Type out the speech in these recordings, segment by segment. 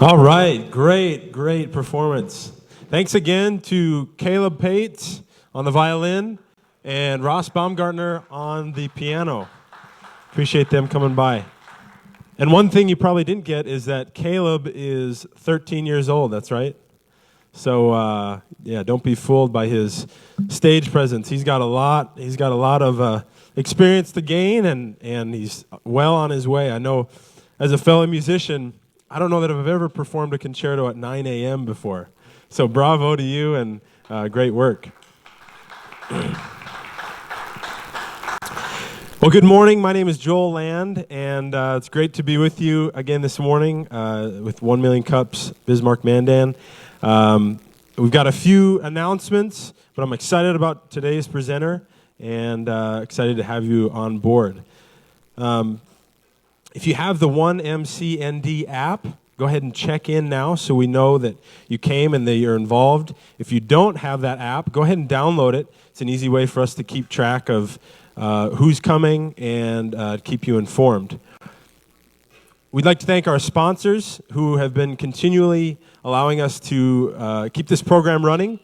All right, great performance. Thanks again to Caleb Paetz on the violin and Ross Baumgartner on the piano. Appreciate them coming by. And one thing you probably didn't get is that Caleb is 13 years old, that's right? So, don't be fooled by his stage presence. He's got a lot of experience to gain, and he's well on his way. I know as a fellow musician, I don't know that I've ever performed a concerto at 9 a.m. before. So bravo to you, and great work. Well, good morning. My name is Joel Land, and it's great to be with you again this morning with 1 Million Cups, Bismarck Mandan. We've got a few announcements, but I'm excited about today's presenter and excited to have you on board. If you have the 1MCND app, go ahead and check in now so we know that you came and that you're involved. If you don't have that app, go ahead and download it. It's an easy way for us to keep track of who's coming and keep you informed. We'd like to thank our sponsors who have been continually allowing us to keep this program running.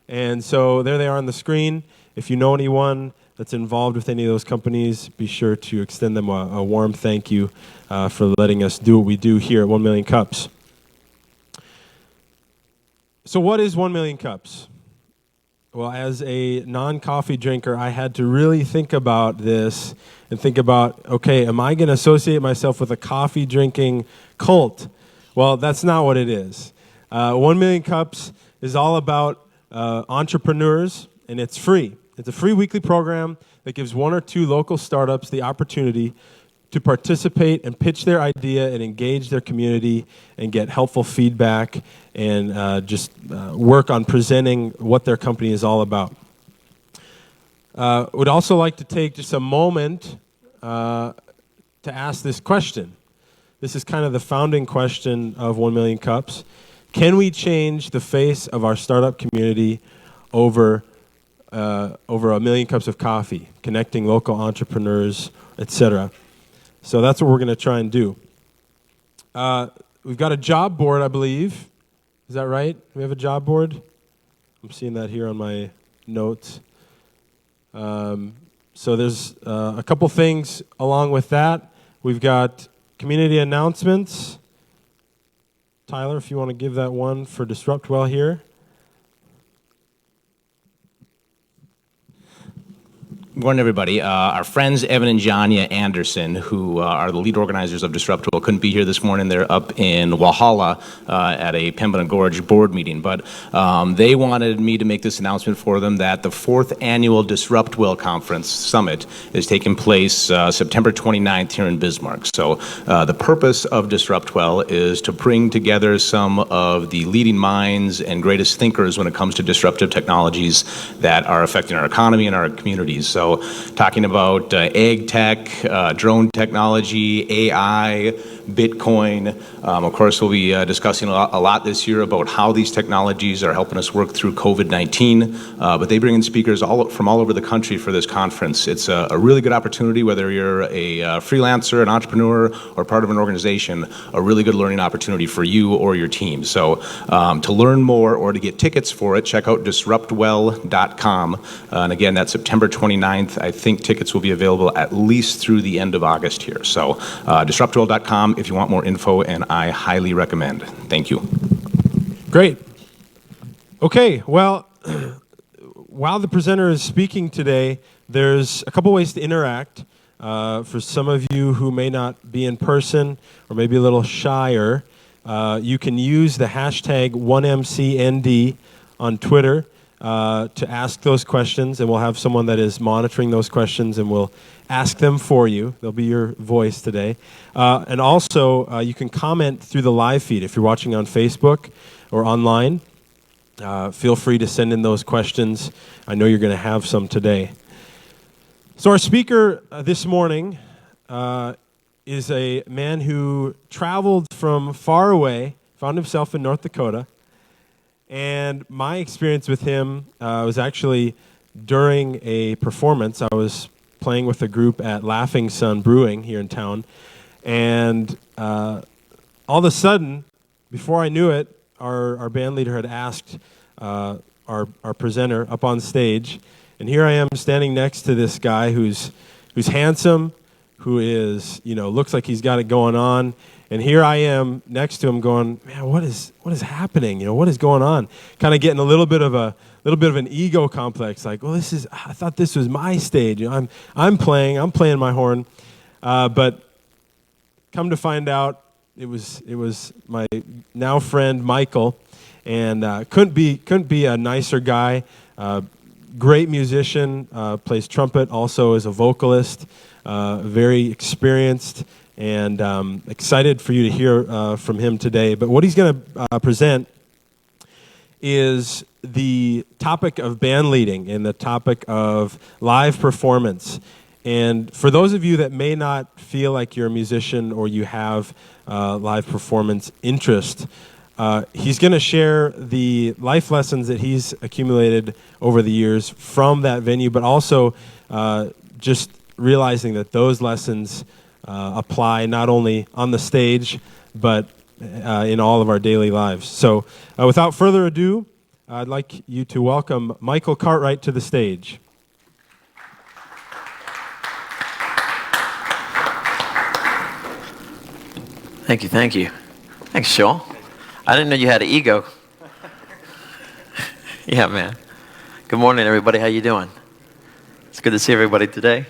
And so there they are on the screen. If you know anyone that's involved with any of those companies, be sure to extend them a warm thank you for letting us do what we do here at 1 Million Cups. So what is 1 Million Cups? Well, as a non-coffee drinker, I had to really think about this and think about, okay, am I going to associate myself with a coffee drinking cult? Well, that's not what it is. 1 Million Cups is all about entrepreneurs, and it's free. It's a free weekly program that gives 1 or 2 local startups the opportunity to participate and pitch their idea and engage their community and get helpful feedback and work on presenting what their company is all about. Would also like to take just a moment to ask this question. This is kind of the founding question of 1 Million Cups. Can we change the face of our startup community over 1 million cups of coffee, connecting local entrepreneurs, etc.? So that's what we're going to try and do. We've got a job board, I believe. Is that right? We have a job board? I'm seeing that here on my notes. So there's a couple things along with that. We've got community announcements. Tyler, if you want to give that one for Disrupt Well here. Good morning, everybody. Our friends Evan and Janya Anderson, who are the lead organizers of Disruptable, couldn't be here this morning. They're up in Walhalla at a Pembina Gorge board meeting. But they wanted me to make this announcement for them that the 4th annual Disruptwell Conference Summit is taking place September 29th here in Bismarck. So the purpose of Disruptwell is to bring together some of the leading minds and greatest thinkers when it comes to disruptive technologies that are affecting our economy and our communities. So talking about ag tech, drone technology, AI, Bitcoin. Of course, we'll be discussing a lot this year about how these technologies are helping us work through COVID-19. But they bring in speakers from all over the country for this conference. It's a really good opportunity, whether you're a freelancer, an entrepreneur, or part of an organization, a really good learning opportunity for you or your team. So to learn more or to get tickets for it, check out disruptwell.com. And again, that's September 29th. I think tickets will be available at least through the end of August here. So disruptwell.com if you want more info, and I highly recommend. Thank you. Great. Okay, well, while the presenter is speaking today, there's a couple ways to interact. For some of you who may not be in person or maybe a little shyer, you can use the hashtag 1MCND on Twitter to ask those questions, and we'll have someone that is monitoring those questions and will ask them for you. They'll be your voice today. And also, you can comment through the live feed. If you're watching on Facebook or online, feel free to send in those questions. I know you're going to have some today. So our speaker this morning is a man who traveled from far away, found himself in North Dakota. And my experience with him was actually during a performance. I was playing with a group at Laughing Sun Brewing here in town. And all of a sudden, before I knew it, our band leader had asked our presenter up on stage, and here I am standing next to this guy who's handsome, who is, looks like he's got it going on, and here I am next to him going, man, what is happening? What is going on? Kind of getting a little bit of an ego complex, like, well, I thought this was my stage. I'm playing my horn, but come to find out, it was my now friend Michael, and couldn't be a nicer guy. Great musician, plays trumpet, also is a vocalist, very experienced, and excited for you to hear from him today. But what he's going to present is the topic of band leading and the topic of live performance. And for those of you that may not feel like you're a musician or you have live performance interest, he's going to share the life lessons that he's accumulated over the years from that venue, but also just realizing that those lessons apply not only on the stage, but in all of our daily lives. So without further ado, I'd like you to welcome Michael Cartwright to the stage. Thank you. Thanks, Joel. I didn't know you had an ego. Yeah, man. Good morning, everybody. How you doing? It's good to see everybody today.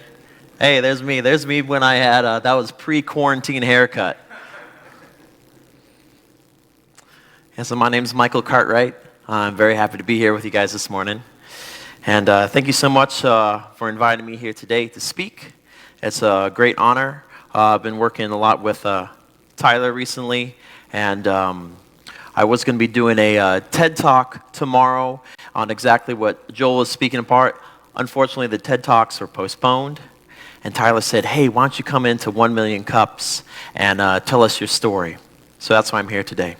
Hey, there's me. There's me when I had, that was pre-quarantine haircut. Yeah, so my name's Michael Cartwright. I'm very happy to be here with you guys this morning. And thank you so much for inviting me here today to speak. It's a great honor. I've been working a lot with Tyler recently, and I was going to be doing a TED Talk tomorrow on exactly what Joel was speaking about. Unfortunately, the TED Talks were postponed, and Tyler said, hey, why don't you come into 1 Million Cups and tell us your story. So that's why I'm here today.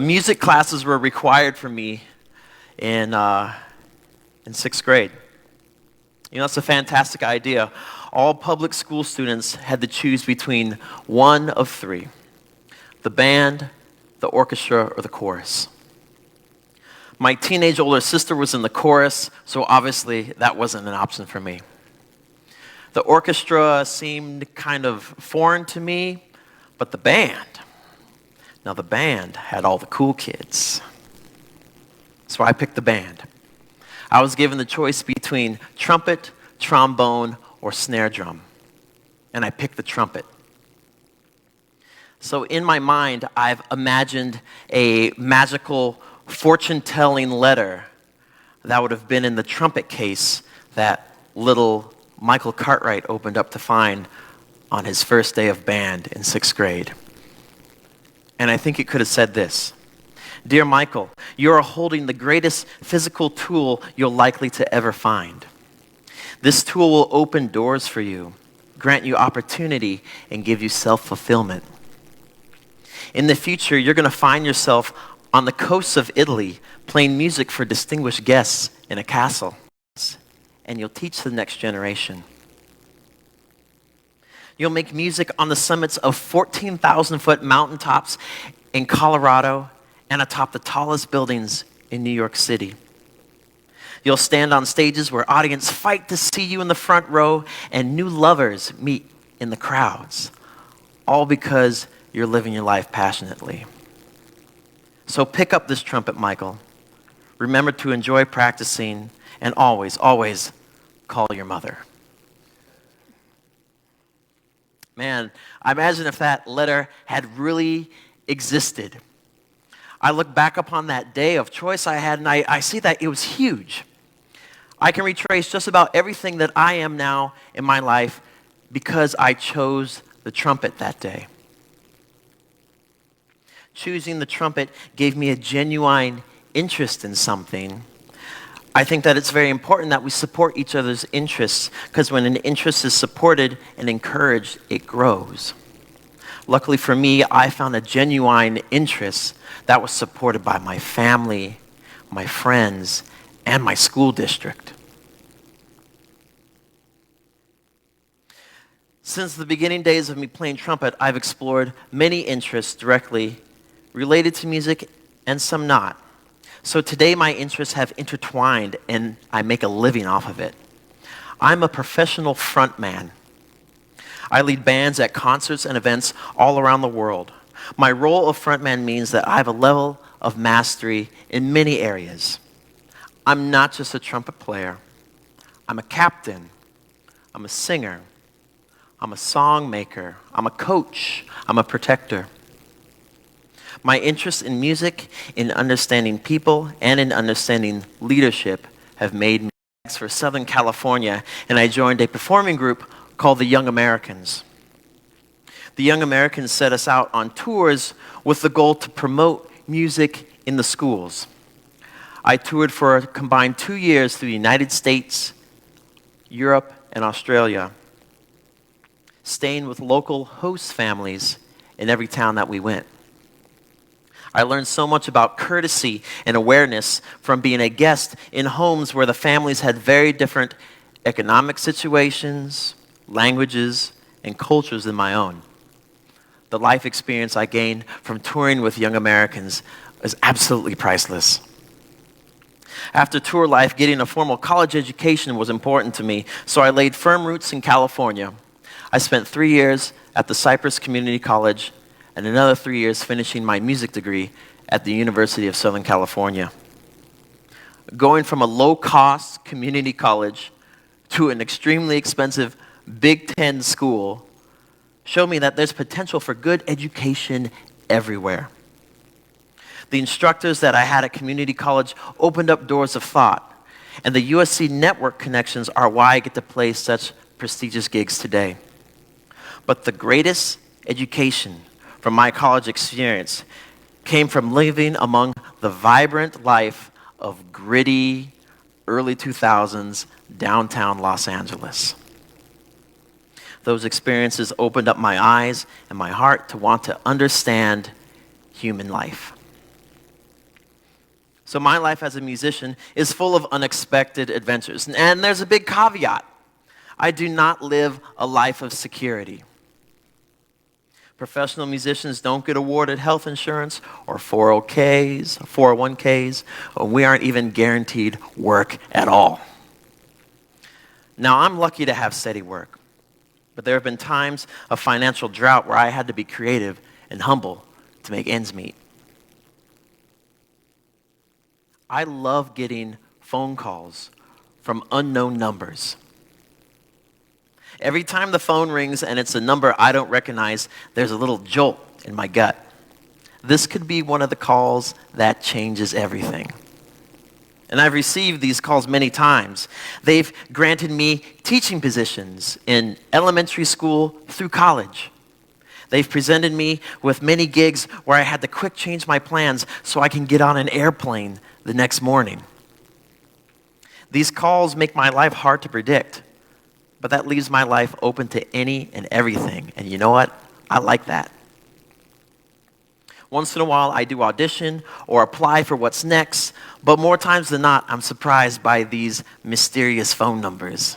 Music classes were required for me in 6th grade. That's a fantastic idea. All public school students had to choose between one of three: the band, the orchestra, or the chorus. My teenage older sister was in the chorus, so obviously that wasn't an option for me. The orchestra seemed kind of foreign to me, but the band had all the cool kids. So I picked the band. I was given the choice between trumpet, trombone, or snare drum, and I picked the trumpet. So in my mind, I've imagined a magical fortune-telling letter that would have been in the trumpet case that little Michael Cartwright opened up to find on his first day of band in 6th grade. And I think it could have said this: Dear Michael, you are holding the greatest physical tool you'll likely to ever find. This tool will open doors for you, grant you opportunity, and give you self-fulfillment. In the future, you're going to find yourself on the coasts of Italy playing music for distinguished guests in a castle, and you'll teach the next generation. You'll make music on the summits of 14,000-foot mountaintops in Colorado and atop the tallest buildings in New York City. You'll stand on stages where audiences fight to see you in the front row and new lovers meet in the crowds, all because you're living your life passionately. So pick up this trumpet, Michael. Remember to enjoy practicing, and always, always call your mother. Man, I imagine if that letter had really existed. I look back upon that day of choice I had, and I see that it was huge. I can retrace just about everything that I am now in my life because I chose the trumpet that day. Choosing the trumpet gave me a genuine interest in something. I think that it's very important that we support each other's interests, because when an interest is supported and encouraged, it grows. Luckily for me, I found a genuine interest that was supported by my family, my friends, and my school district. Since the beginning days of me playing trumpet, I've explored many interests directly related to music, and some not. So today my interests have intertwined and I make a living off of it. I'm a professional frontman. I lead bands at concerts and events all around the world. My role of frontman means that I have a level of mastery in many areas. I'm not just a trumpet player. I'm a captain. I'm a singer. I'm a song maker. I'm a coach. I'm a protector. My interest in music, in understanding people, and in understanding leadership have made me for Southern California, and I joined a performing group called the Young Americans. The Young Americans set us out on tours with the goal to promote music in the schools. I toured for a combined 2 years through the United States, Europe, and Australia, staying with local host families in every town that we went. I learned so much about courtesy and awareness from being a guest in homes where the families had very different economic situations, languages, and cultures than my own. The life experience I gained from touring with Young Americans is absolutely priceless. After tour life, getting a formal college education was important to me, so I laid firm roots in California. I spent 3 years at the Cypress Community College and another 3 years finishing my music degree at the University of Southern California. Going from a low-cost community college to an extremely expensive Big Ten school showed me that there's potential for good education everywhere. The instructors that I had at community college opened up doors of thought, and the USC network connections are why I get to play such prestigious gigs today. But the greatest education from my college experience came from living among the vibrant life of gritty, early 2000s downtown Los Angeles. Those experiences opened up my eyes and my heart to want to understand human life. So my life as a musician is full of unexpected adventures. And there's a big caveat. I do not live a life of security. Professional musicians don't get awarded health insurance or 401ks, 401ks, or we aren't even guaranteed work at all. Now, I'm lucky to have steady work, but there have been times of financial drought where I had to be creative and humble to make ends meet. I love getting phone calls from unknown numbers. Every time the phone rings and it's a number I don't recognize, there's a little jolt in my gut. This could be one of the calls that changes everything. And I've received these calls many times. They've granted me teaching positions in elementary school through college. They've presented me with many gigs where I had to quick change my plans so I can get on an airplane the next morning. These calls make my life hard to predict, but that leaves my life open to any and everything. And you know what? I like that. Once in a while, I do audition or apply for what's next, but more times than not, I'm surprised by these mysterious phone numbers.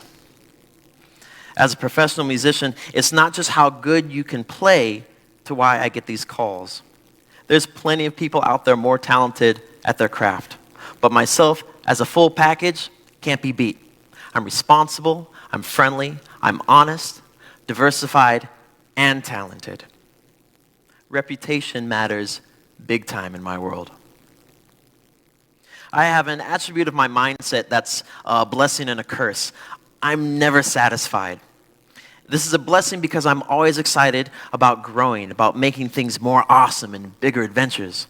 As a professional musician, it's not just how good you can play to why I get these calls. There's plenty of people out there more talented at their craft, but myself, as a full package, can't be beat. I'm responsible, I'm friendly, I'm honest, diversified, and talented. Reputation matters big time in my world. I have an attribute of my mindset that's a blessing and a curse. I'm never satisfied. This is a blessing because I'm always excited about growing, about making things more awesome and bigger adventures.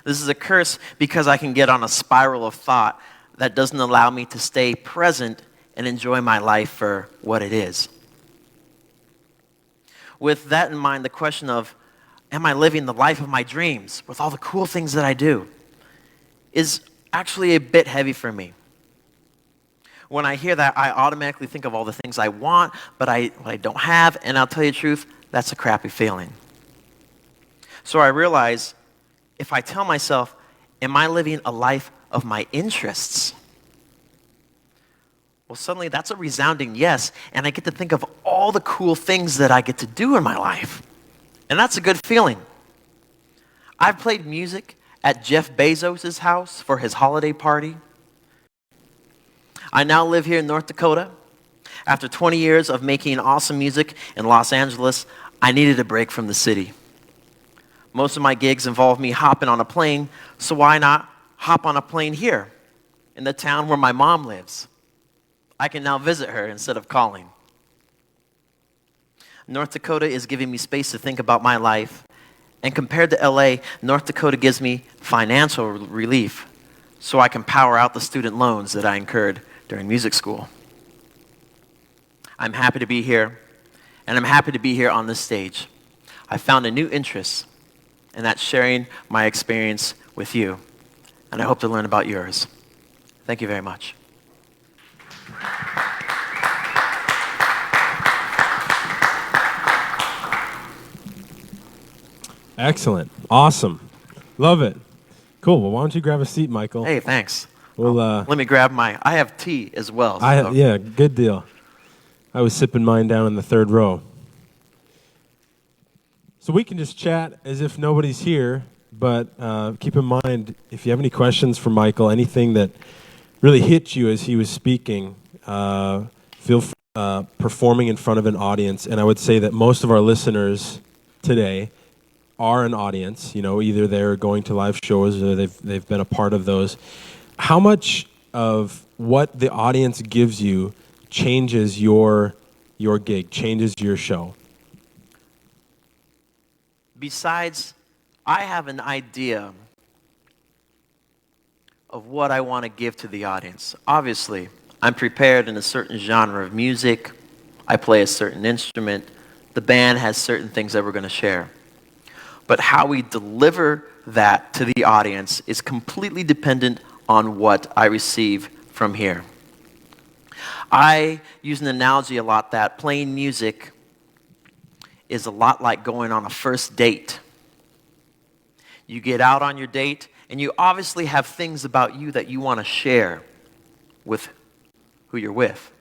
This is a curse because I can get on a spiral of thought that doesn't allow me to stay present and enjoy my life for what it is. With that in mind, the question of, am I living the life of my dreams with all the cool things that I do, is actually a bit heavy for me. When I hear that, I automatically think of all the things I want, but I don't have, and I'll tell you the truth, that's a crappy feeling. So I realize, if I tell myself, am I living a life of my interests? Well, suddenly that's a resounding yes, and I get to think of all the cool things that I get to do in my life. And that's a good feeling. I've played music at Jeff Bezos' house for his holiday party. I now live here in North Dakota. After 20 years of making awesome music in Los Angeles, I needed a break from the city. Most of my gigs involve me hopping on a plane, so why not hop on a plane here in the town where my mom lives? I can now visit her instead of calling. North Dakota is giving me space to think about my life. And compared to LA, North Dakota gives me financial relief so I can power out the student loans that I incurred during music school. I'm happy to be here, and I'm happy to be here on this stage. I found a new interest, and that's sharing my experience with you. And I hope to learn about yours. Thank you very much. Excellent. Awesome. Love it. Cool. Well, why don't you grab a seat, Michael? Hey, thanks. Well, let me grab I have tea as well. So. Yeah, good deal. I was sipping mine down in the third row. So we can just chat as if nobody's here, but keep in mind, if you have any questions for Michael, anything that really hit you as he was speaking, feel free performing in front of an audience. And I would say that most of our listeners today are an audience. You know, either they're going to live shows or they've been a part of those. How much of what the audience gives you changes your gig, changes your show? Besides, I have an idea of what I want to give to the audience. Obviously, I'm prepared in a certain genre of music. I play a certain instrument. The band has certain things that we're going to share. But how we deliver that to the audience is completely dependent on what I receive from here. I use an analogy a lot that playing music is a lot like going on a first date. You get out on your date, and you obviously have things about you that you want to share with who you're with.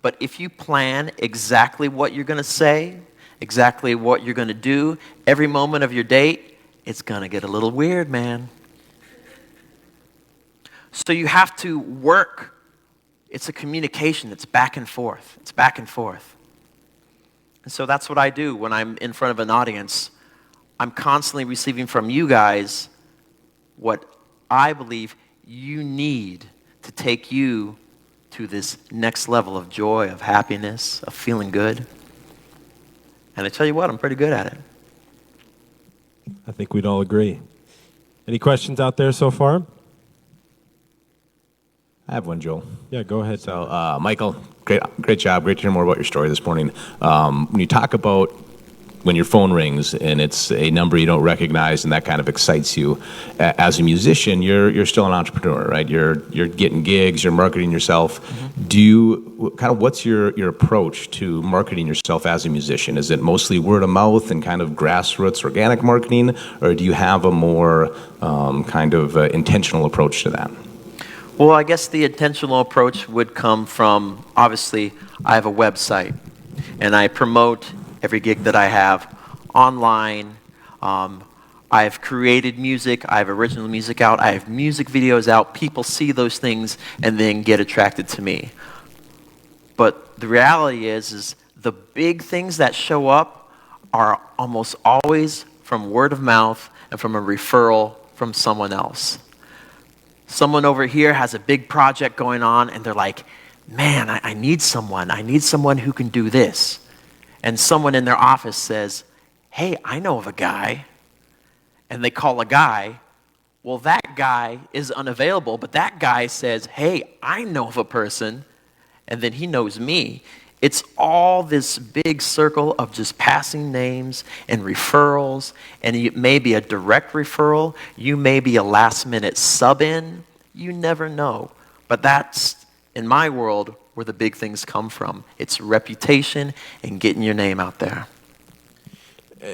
But if you plan exactly what you're going to say, exactly what you're going to do every moment of your date, it's going to get a little weird, man. So you have to work. It's a communication. It's back and forth. It's back and forth. And so that's what I do when I'm in front of an audience. I'm constantly receiving from you guys what I believe you need to take you to this next level of joy, of happiness, of feeling good. And I tell you what, I'm pretty good at it. I think we'd all agree. Any questions out there so far? I have one, Joel. Yeah, go ahead. So, Michael, great job. Great to hear more about your story this morning. When you talk about when your phone rings and it's a number you don't recognize and that kind of excites you, as a musician, you're still an entrepreneur, right? You're getting gigs, you're marketing yourself. Mm-hmm. What's your approach to marketing yourself as a musician? Is it mostly word of mouth and kind of grassroots organic marketing, or do you have a more intentional approach to that? Well, I guess the intentional approach would come from, obviously, I have a website, and I promote every gig that I have online. I've created music. I have original music out. I have music videos out. People see those things and then get attracted to me. But the reality is the big things that show up are almost always from word of mouth and from a referral from someone else. Someone over here has a big project going on, and they're like, man, I need someone. I need someone who can do this. And someone in their office says, hey, I know of a guy. And they call a guy. Well, that guy is unavailable, but that guy says, hey, I know of a person. And then he knows me. It's all this big circle of just passing names and referrals, and it may be a direct referral, you may be a last-minute sub-in, you never know. But that's, in my world, where the big things come from. It's reputation and getting your name out there.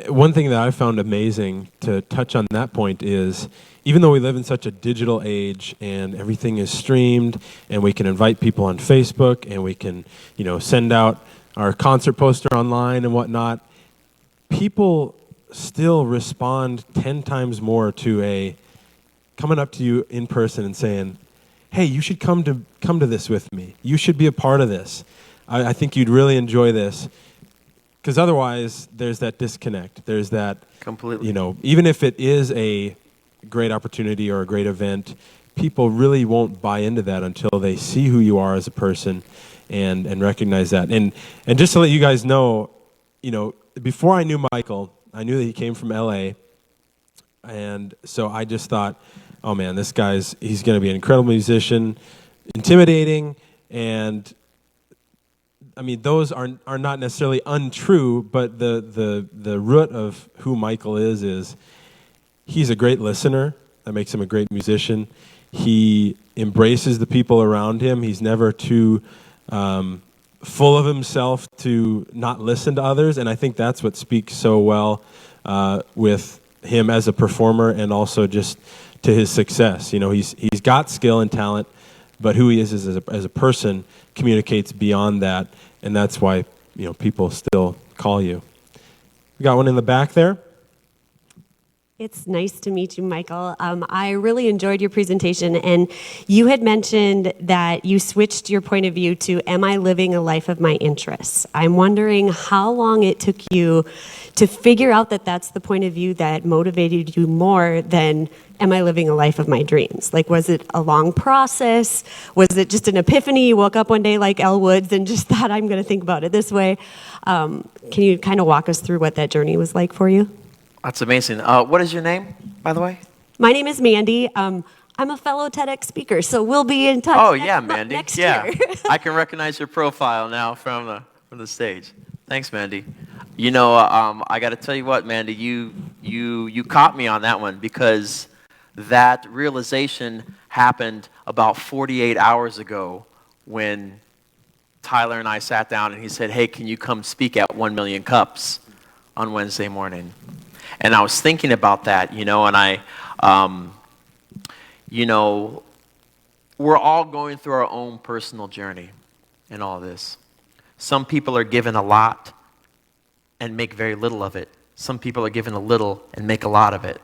One thing that I found amazing, to touch on that point, is even though we live in such a digital age and everything is streamed and we can invite people on Facebook and we can, send out our concert poster online and whatnot, people still respond 10 times more to a coming up to you in person and saying, hey, you should come to this with me. You should be a part of this. I think you'd really enjoy this. Because otherwise, there's that disconnect. There's that, Completely. you know, even if it is a great opportunity or a great event, people really won't buy into that until they see who you are as a person and recognize that. And just to let you guys know, you know, before I knew Michael, I knew that he came from LA. And so I just thought, oh man, he's going to be an incredible musician, intimidating, and I mean, those are not necessarily untrue, but the root of who Michael is he's a great listener. That makes him a great musician. He embraces the people around him. He's never too full of himself to not listen to others, and I think that's what speaks so well with him as a performer and also just to his success. You know, he's got skill and talent, but who he is as a person communicates beyond that, and that's why, you know, people still call you. We got one in the back there. It's nice to meet you, Michael. I really enjoyed your presentation, and you had mentioned that you switched your point of view to, am I living a life of my interests? I'm wondering how long it took you to figure out that that's the point of view that motivated you more than, am I living a life of my dreams? Like, was it a long process? Was it just an epiphany? You woke up one day like Elle Woods and just thought, I'm going to think about it this way. Can you kind of walk us through what that journey was like for you? That's amazing. What is your name, by the way? My name is Mandy. I'm a fellow TEDx speaker, so we'll be in touch. Oh, yeah, Mandy. Next yeah. year. I can recognize your profile now from the stage. Thanks, Mandy. You know, I got to tell you what, Mandy, you caught me on that one, because that realization happened about 48 hours ago when Tyler and I sat down and he said, hey, can you come speak at 1 Million Cups on Wednesday morning? And I was thinking about that, you know, and you know, we're all going through our own personal journey in all this. Some people are given a lot and make very little of it. Some people are given a little and make a lot of it.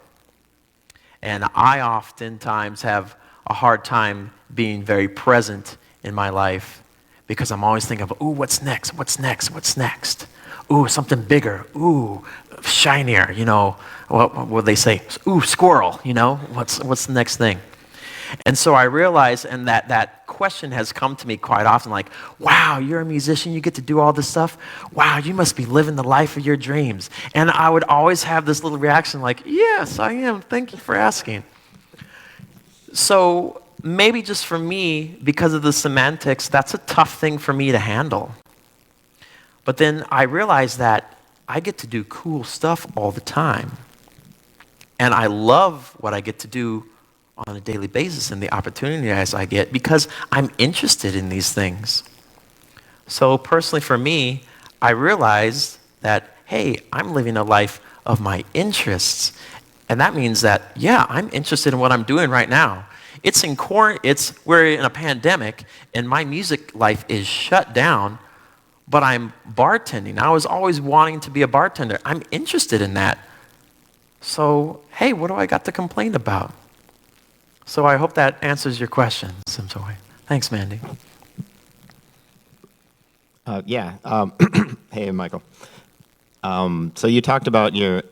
And I oftentimes have a hard time being very present in my life because I'm always thinking of, ooh, what's next? What's next? What's next? Ooh, something bigger. Ooh, shinier, you know. What would they say? Ooh, squirrel, you know. What's the next thing? And so I realized, and that question has come to me quite often, like, wow, you're a musician, you get to do all this stuff? Wow, you must be living the life of your dreams. And I would always have this little reaction like, yes, I am. Thank you for asking. So maybe just for me, because of the semantics, that's a tough thing for me to handle. But then I realized that I get to do cool stuff all the time. And I love what I get to do on a daily basis and the opportunities I get because I'm interested in these things. So personally for me, I realized that, hey, I'm living a life of my interests. And that means that, yeah, I'm interested in what I'm doing right now. We're in a pandemic and my music life is shut down, but I'm bartending. I was always wanting to be a bartender. I'm interested in that. So, hey, what do I got to complain about? So I hope that answers your question, Simsoy. Thanks, Mandy. Hey, Michael. So you talked about your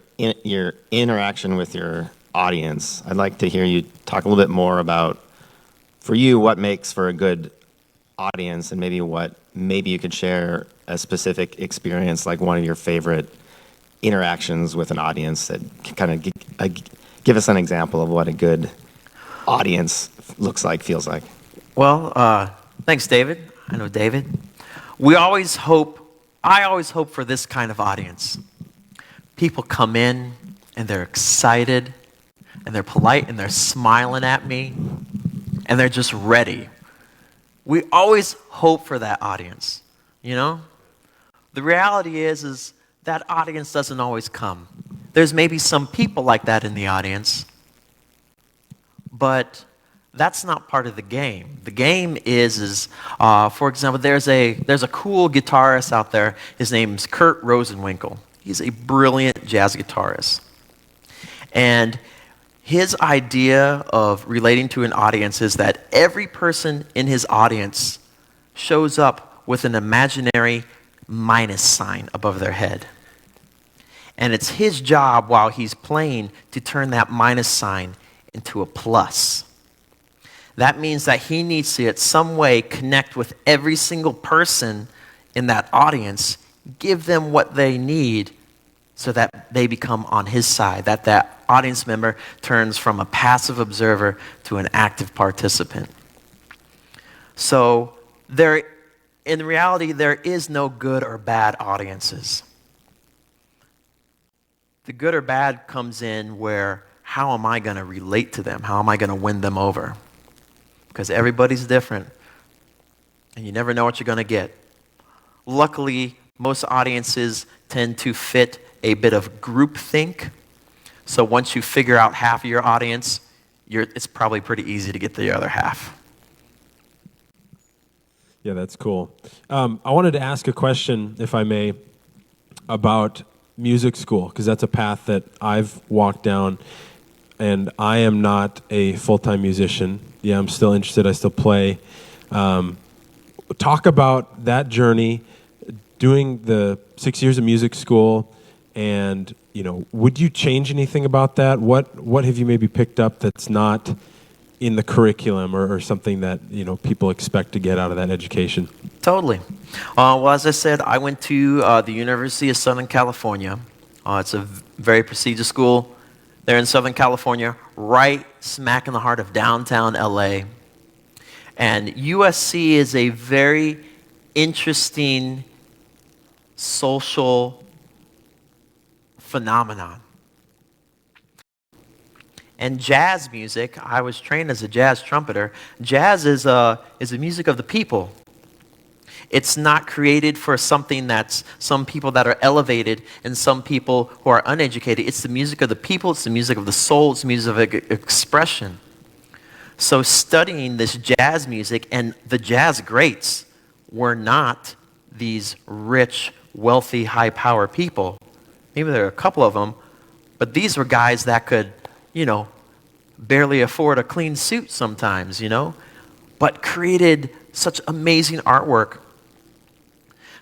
interaction with your audience. I'd like to hear you talk a little bit more about, for you, what makes for a good audience, and maybe you could share a specific experience, like one of your favorite interactions with an audience that can kind of give us an example of what a good audience looks like, feels like. Well, thanks, David. I know David. I always hope for this kind of audience. People come in and they're excited and they're polite and they're smiling at me and they're just ready. We always hope for that audience, you know? The reality is that audience doesn't always come. There's maybe some people like that in the audience, but that's not part of the game. The game is for example, there's a cool guitarist out there. His name's Kurt Rosenwinkel. He's a brilliant jazz guitarist. And his idea of relating to an audience is that every person in his audience shows up with an imaginary minus sign above their head. And it's his job while he's playing to turn that minus sign into a plus. That means that he needs to, in some way, connect with every single person in that audience, give them what they need so that they become on his side, that audience member turns from a passive observer to an active participant. So in reality, there is no good or bad audiences. The good or bad comes in where, how am I going to relate to them? How am I going to win them over? Because everybody's different, and you never know what you're going to get. Luckily, most audiences tend to fit a bit of groupthink. So once you figure out half of your audience, it's probably pretty easy to get the other half. Yeah, that's cool. I wanted to ask a question, if I may, about music school, because that's a path that I've walked down, and I am not a full-time musician. Yeah, I'm still interested. I still play. Talk about that journey, doing the 6 years of music school, and would you change anything about that? What have you maybe picked up that's not in the curriculum or something that people expect to get out of that education? Totally. Well, as I said, I went to the University of Southern California. It's a very prestigious school there in Southern California, right smack in the heart of downtown LA. And USC is a very interesting social phenomenon. And jazz music, I was trained as a jazz trumpeter. Jazz is a music of the people. It's not created for something that's some people that are elevated and some people who are uneducated. It's the music of the people. It's the music of the soul. It's the music of expression. So studying this jazz music, and the jazz greats were not these rich, wealthy, high-power people. Maybe there are a couple of them, but these were guys that could, barely afford a clean suit sometimes, but created such amazing artwork.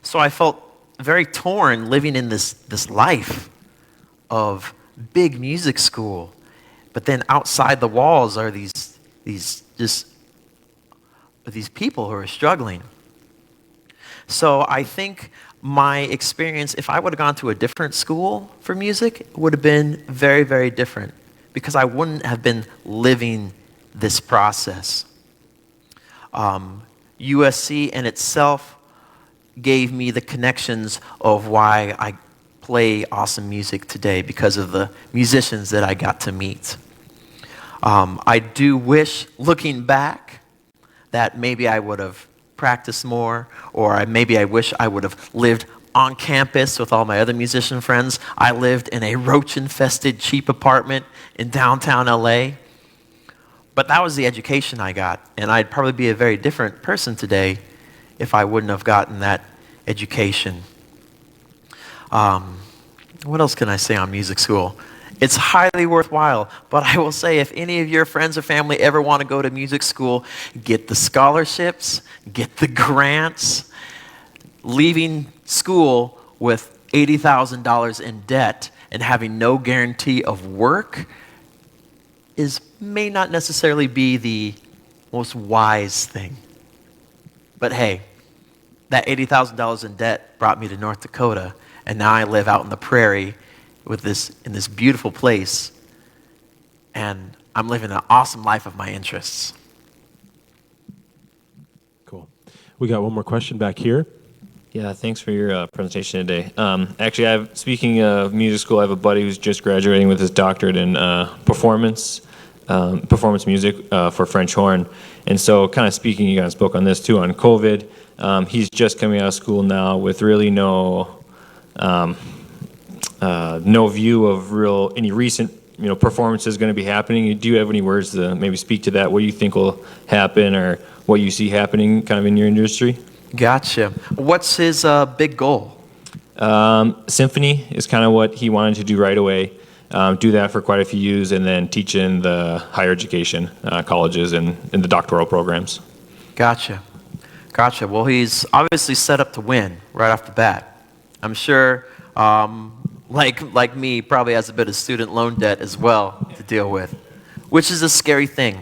So I felt very torn living in this life of big music school, but then outside the walls are these people who are struggling. So I think my experience, if I would have gone to a different school for music, it would have been very, very different, because I wouldn't have been living this process. USC in itself gave me the connections of why I play awesome music today, because of the musicians that I got to meet. I do wish, looking back, that maybe I would have practiced more, or maybe I wish I would have lived on campus with all my other musician friends. I lived in a roach-infested cheap apartment in downtown LA. But that was the education I got, and I'd probably be a very different person today if I wouldn't have gotten that education. What else can I say on music school? It's highly worthwhile, but I will say, if any of your friends or family ever want to go to music school, get the scholarships, get the grants. Leaving school with $80,000 in debt and having no guarantee of work may not necessarily be the most wise thing. But hey, that $80,000 in debt brought me to North Dakota, and now I live out in the prairie in this beautiful place, and I'm living an awesome life of my interests. Cool. We got one more question back here. Yeah, thanks for your presentation today. Actually, speaking of music school, I have a buddy who's just graduating with his doctorate in performance music for French horn. And so, kind of speaking, you guys spoke on this too, on COVID. He's just coming out of school now with really no view of any recent performances going to be happening. Do you have any words to maybe speak to that? What do you think will happen, or what you see happening kind of in your industry? Gotcha. What's his big goal? Symphony is kind of what he wanted to do right away. Do that for quite a few years, and then teach in the higher education colleges and in the doctoral programs. Gotcha. Well, he's obviously set up to win right off the bat. I'm sure, like me, probably has a bit of student loan debt as well to deal with, which is a scary thing.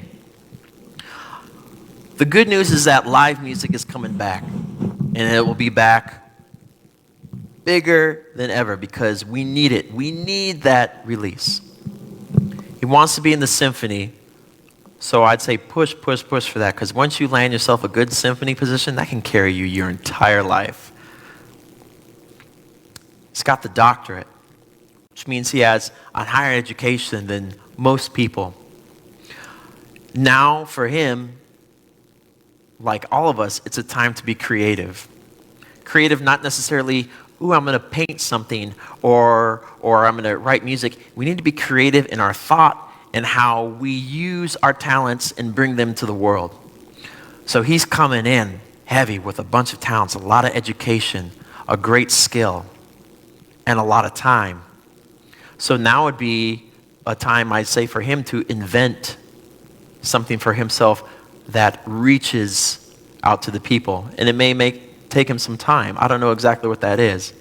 The good news is that live music is coming back, and it will be back bigger than ever because we need it. We need that release. He wants to be in the symphony, so I'd say push for that, because once you land yourself a good symphony position, that can carry you your entire life. He's got the doctorate, which means he has a higher education than most people. Now, for him, like all of us, it's a time to be creative. Creative, not necessarily, ooh, I'm going to paint something or I'm going to write music. We need to be creative in our thought and how we use our talents and bring them to the world. So he's coming in heavy with a bunch of talents, a lot of education, a great skill, and a lot of time. So now would be a time, I'd say, for him to invent something for himself that reaches out to the people. And it may take him some time. I don't know exactly what that is.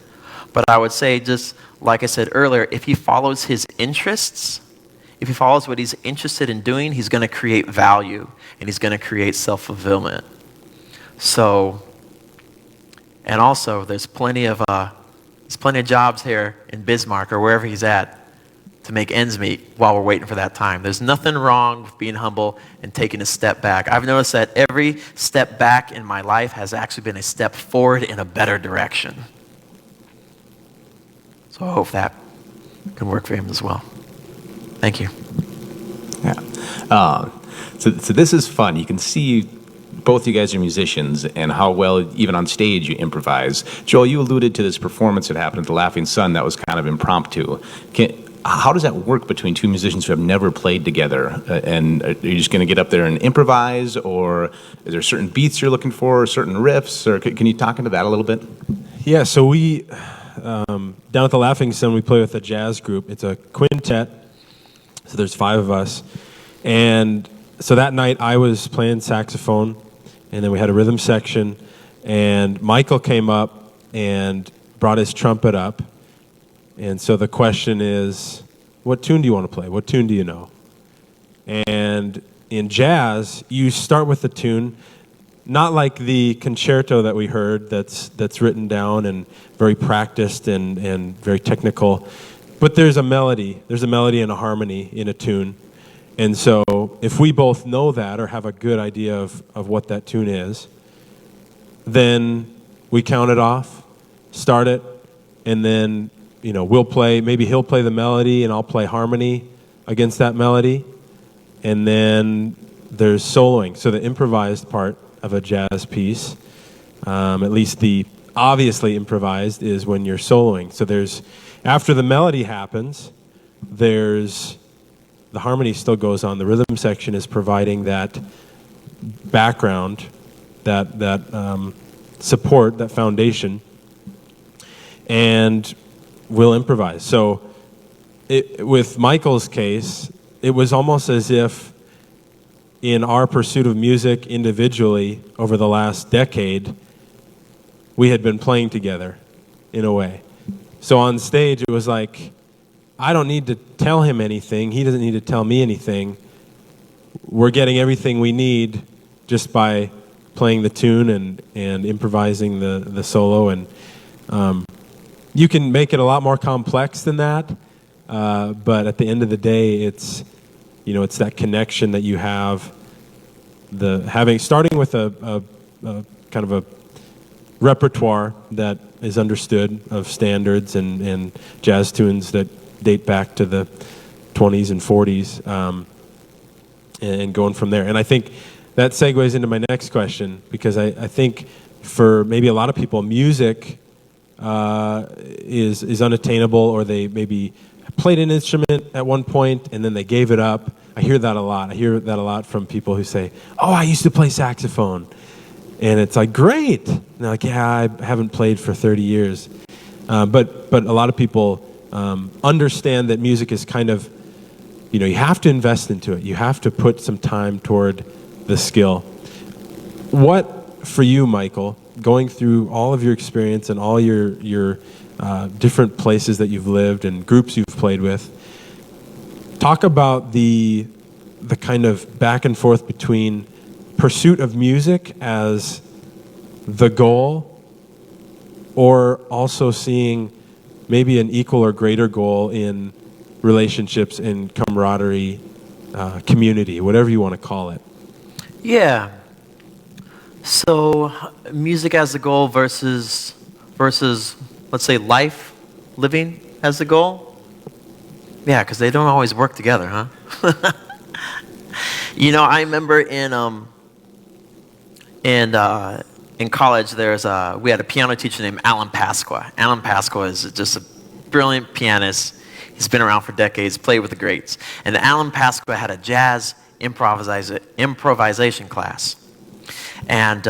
But I would say, just like I said earlier, if he follows his interests, if he follows what he's interested in doing, he's going to create value and he's going to create self-fulfillment. So, and also there's plenty of jobs here in Bismarck or wherever he's at to make ends meet while we're waiting for that time. There's nothing wrong with being humble and taking a step back. I've noticed that every step back in my life has actually been a step forward in a better direction. So I hope that can work for him as well. Thank you. Yeah. So this is fun. You can see both you guys are musicians and how well, even on stage, you improvise. Joel, you alluded to this performance that happened at the Laughing Sun that was kind of impromptu. How does that work between two musicians who have never played together? And are you just going to get up there and improvise, or is there certain beats you're looking for, or certain riffs? Or can you talk into that a little bit? Yeah, so we, down at the Laughing Sun, we play with a jazz group. It's a quintet, so there's 5 of us. And so that night I was playing saxophone, and then we had a rhythm section, and Michael came up and brought his trumpet up. And so the question is, what tune do you want to play? What tune do you know? And in jazz, you start with the tune, not like the concerto that we heard that's written down and very practiced and very technical, but there's a melody. There's a melody and a harmony in a tune. And so if we both know that or have a good idea of what that tune is, then we count it off, start it, and then we'll play, maybe he'll play the melody and I'll play harmony against that melody. And then there's soloing. So the improvised part of a jazz piece, at least the obviously improvised, is when you're soloing. So after the melody happens, the harmony still goes on. The rhythm section is providing that background, that support, that foundation. And we'll improvise. So with Michael's case, it was almost as if in our pursuit of music individually over the last decade, we had been playing together in a way. So on stage, it was like, I don't need to tell him anything. He doesn't need to tell me anything. We're getting everything we need just by playing the tune and improvising the solo. And you can make it a lot more complex than that, but at the end of the day, it's that connection that you have. Starting with a kind of a repertoire that is understood of standards and jazz tunes that date back to the 20s and 40s, and going from there. And I think that segues into my next question, because I think for maybe a lot of people, music is unattainable, or they maybe played an instrument at one point and then they gave it up. I hear that a lot. I hear that a lot from people who say, "Oh, I used to play saxophone," and it's like, great. And they're like, "Yeah, I haven't played for 30 years." But a lot of people understand that music is kind of, you have to invest into it. You have to put some time toward the skill. What, for you, Michael, going through all of your experience and all your different places that you've lived and groups you've played with, talk about the kind of back and forth between pursuit of music as the goal, or also seeing maybe an equal or greater goal in relationships, in camaraderie, community, whatever you want to call it. Yeah. So music as the goal versus let's say life, living as the goal. Yeah, because they don't always work together, huh? I remember in college, we had a piano teacher named Alan Pasqua. Alan Pasqua is just a brilliant pianist. He's been around for decades, played with the greats. And Alan Pasqua had a jazz improvisation class. And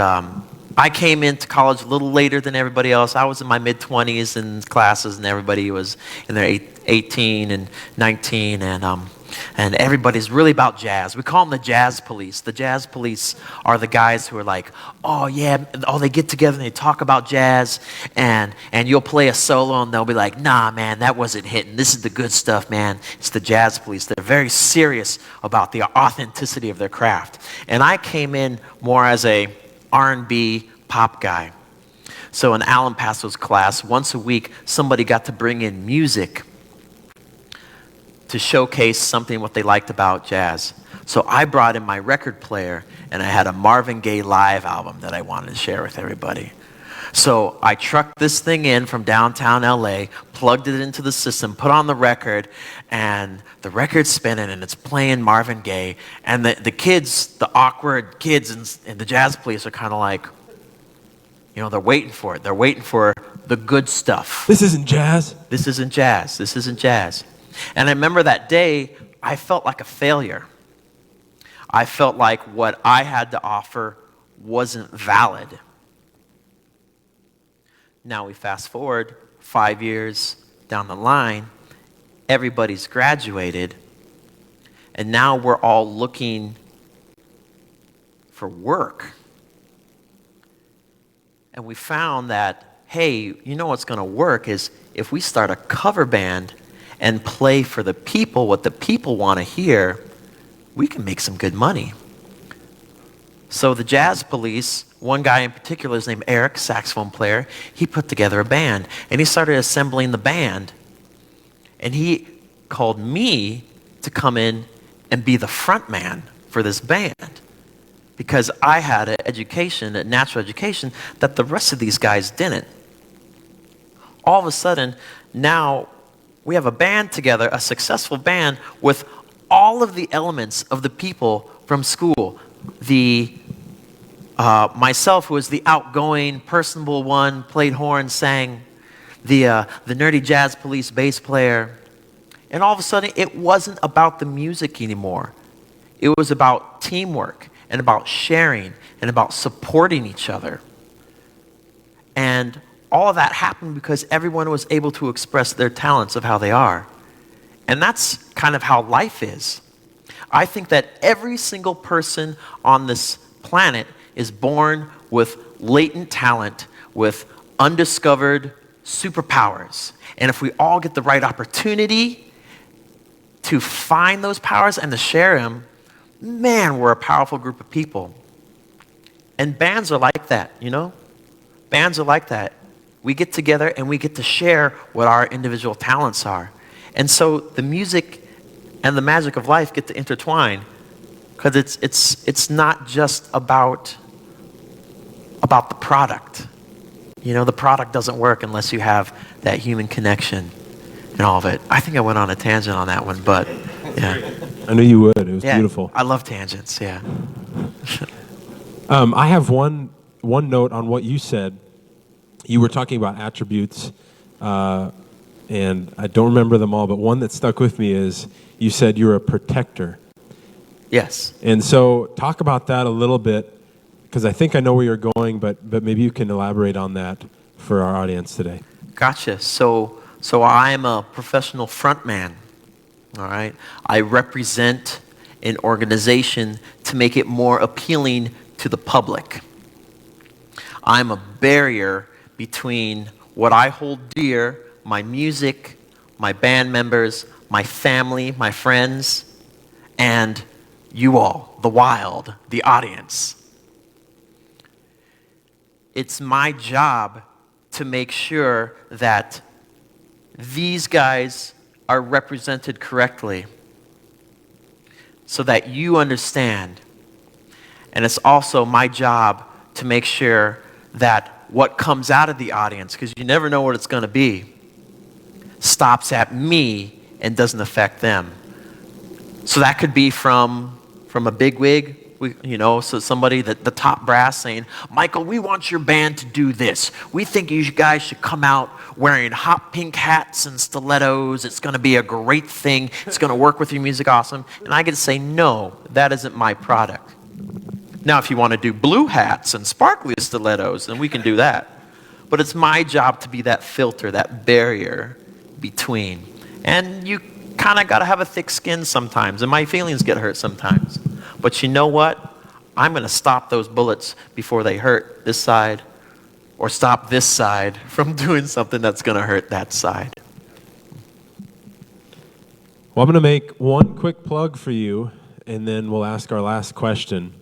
I came into college a little later than everybody else. I was in my mid-20s in classes, and everybody was in their 18 and 19, and everybody's really about jazz. We call them the jazz police. The jazz police are the guys who are like, they get together and they talk about jazz, and you'll play a solo and they'll be like, nah, man, that wasn't hitting. This is the good stuff, man. It's the jazz police. They're very serious about the authenticity of their craft. And I came in more as a R&B pop guy. So in Alan Pasco's class, once a week, somebody got to bring in music to showcase something what they liked about jazz. So I brought in my record player, and I had a Marvin Gaye live album that I wanted to share with everybody. So I trucked this thing in from downtown LA, plugged it into the system, put on the record, and the record's spinning and it's playing Marvin Gaye. And the kids, the awkward kids in the jazz police are kind of like, they're waiting for it. They're waiting for the good stuff. This isn't jazz. This isn't jazz. This isn't jazz. And I remember that day, I felt like a failure. I felt like what I had to offer wasn't valid. Now we fast forward 5 years down the line, everybody's graduated, and now we're all looking for work. And we found that, hey, what's going to work is if we start a cover band and play for the people what the people want to hear, we can make some good money. So the jazz police, one guy in particular is named Eric, saxophone player, he put together a band, and he started assembling the band, and he called me to come in and be the front man for this band, because I had an education, a natural education, that the rest of these guys didn't. All of a sudden, now we have a band together, a successful band, with all of the elements of the people from school. Myself, who was the outgoing, personable one, played horn, sang, the nerdy jazz police bass player. And all of a sudden, it wasn't about the music anymore. It was about teamwork and about sharing and about supporting each other. And all of that happened because everyone was able to express their talents of how they are. And that's kind of how life is. I think that every single person on this planet is born with latent talent, with undiscovered superpowers. And if we all get the right opportunity to find those powers and to share them, man, we're a powerful group of people. And bands are like that, Bands are like that. We get together and we get to share what our individual talents are. And so the music and the magic of life get to intertwine, because it's not just about the product. The product doesn't work unless you have that human connection and all of it. I think I went on a tangent on that one, but yeah. I knew you would. It was beautiful. I love tangents, yeah. I have one note on what you said. You were talking about attributes, and I don't remember them all, but one that stuck with me is you said you're a protector. Yes. And so talk about that a little bit, because I think I know where you're going, but maybe you can elaborate on that for our audience today. Gotcha. So I'm a professional frontman. All right. I represent an organization to make it more appealing to the public. I'm a barrier between what I hold dear, my music, my band members, my family, my friends, and you all, the wild, the audience. It's my job to make sure that these guys are represented correctly so that you understand. And it's also my job to make sure that what comes out of the audience, because you never know what it's going to be, stops at me and doesn't affect them. So that could be from a bigwig, so somebody, the top brass saying, Michael, we want your band to do this. We think you guys should come out wearing hot pink hats and stilettos. It's going to be a great thing. It's going to work with your music awesome. And I get to say, no, that isn't my product. Now, if you want to do blue hats and sparkly stilettos, then we can do that. But it's my job to be that filter, that barrier between. And you kind of got to have a thick skin sometimes, and my feelings get hurt sometimes. But you know what? I'm going to stop those bullets before they hurt this side, or stop this side from doing something that's going to hurt that side. Well, I'm going to make one quick plug for you, and then we'll ask our last question.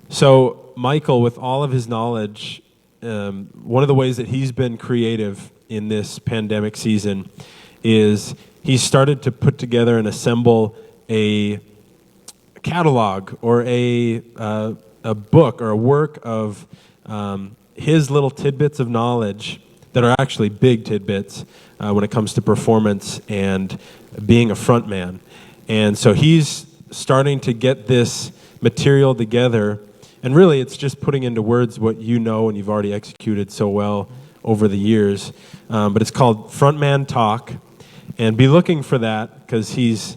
So, Michael, with all of his knowledge, one of the ways that he's been creative in this pandemic season is he's started to put together and assemble a catalog or a book or a work of his little tidbits of knowledge that are actually big tidbits when it comes to performance and being a front man. And so he's starting to get this material together, and really it's just putting into words what you know and you've already executed so well over the years. But it's called Frontman Talk, and be looking for that, because he's,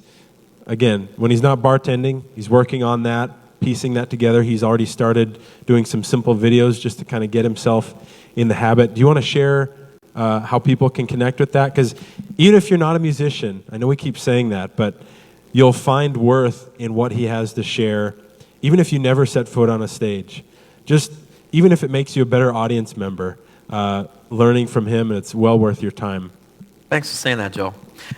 again, when he's not bartending, he's working on that, piecing that together. He's already started doing some simple videos just to kind of get himself in the habit. Do you want to share how people can connect with that? Because even if you're not a musician, I know we keep saying that, but you'll find worth in what he has to share, even if you never set foot on a stage. Just even if it makes you a better audience member, learning from him, and it's well worth your time. Thanks for saying that, Joe.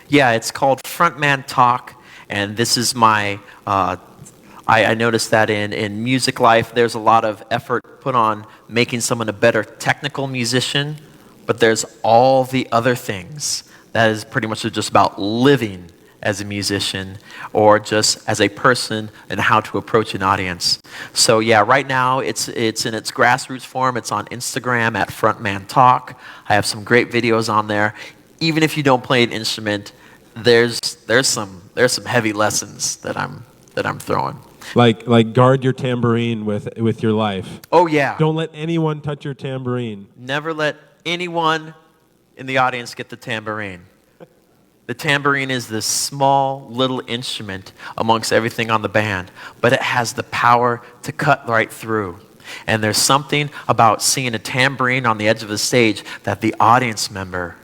Yeah, it's called Frontman Talk, and this is my, I noticed that in music life, there's a lot of effort put on making someone a better technical musician, but there's all the other things that is pretty much just about living as a musician or just as a person and how to approach an audience. So yeah, right now it's in its grassroots form. It's on Instagram at Frontman Talk. I have some great videos on there. Even if you don't play an instrument, there's some heavy lessons that I'm throwing. Like guard your tambourine with your life. Oh yeah. Don't let anyone touch your tambourine. Never let anyone in the audience get the tambourine. The tambourine is this small little instrument amongst everything on the band, but it has the power to cut right through. And there's something about seeing a tambourine on the edge of the stage that the audience member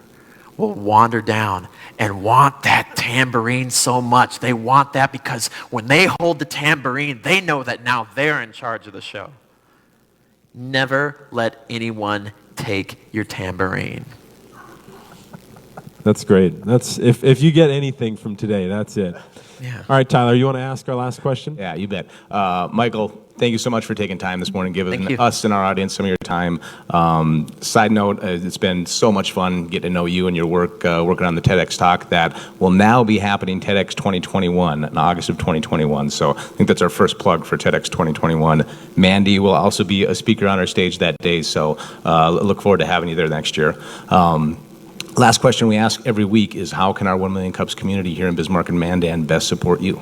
will wander down and want that tambourine so much. They want that because when they hold the tambourine, they know that now they're in charge of the show. Never let anyone take your tambourine. That's great. That's if you get anything from today, that's it. Yeah. All right, Tyler, you want to ask our last question? Yeah, you bet. Michael, thank you so much for taking time this morning, giving us and our audience some of your time. Side note, it's been so much fun getting to know you and your work, working on the TEDx talk that will now be happening TEDx 2021 in August of 2021. So I think that's our first plug for TEDx 2021. Mandy will also be a speaker on our stage that day, so look forward to having you there next year. Last question we ask every week is, how can our 1 Million Cups community here in Bismarck and Mandan best support you?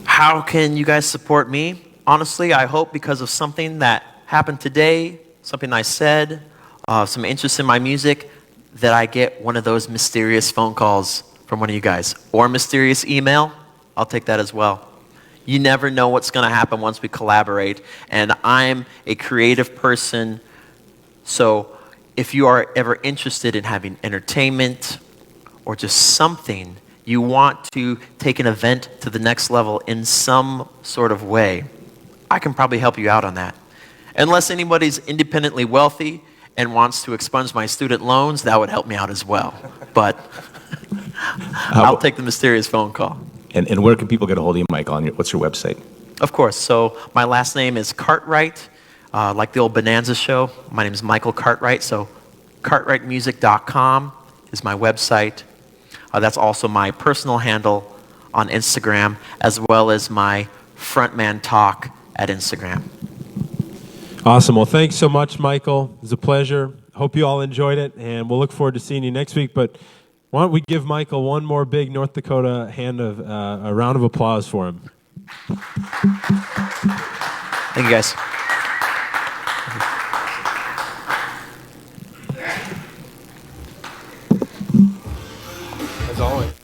How can you guys support me? Honestly, I hope because of something that happened today, something I said, some interest in my music, that I get one of those mysterious phone calls from one of you guys, or mysterious email. I'll take that as well. You never know what's going to happen once we collaborate, and I'm a creative person, so if you are ever interested in having entertainment or just something, you want to take an event to the next level in some sort of way, I can probably help you out on that. Unless anybody's independently wealthy and wants to expunge my student loans, that would help me out as well. But I'll take the mysterious phone call. And where can people get a hold of you, Michael? What's your website? Of course. So my last name is Cartwright, like the old Bonanza show. My name is Michael Cartwright. So cartwrightmusic.com is my website. That's also my personal handle on Instagram, as well as my Frontman Talk at Instagram. Awesome. Well, thanks so much, Michael. It was a pleasure. Hope you all enjoyed it, and we'll look forward to seeing you next week. But why don't we give Michael one more big North Dakota a round of applause for him. Thank you, guys. As always.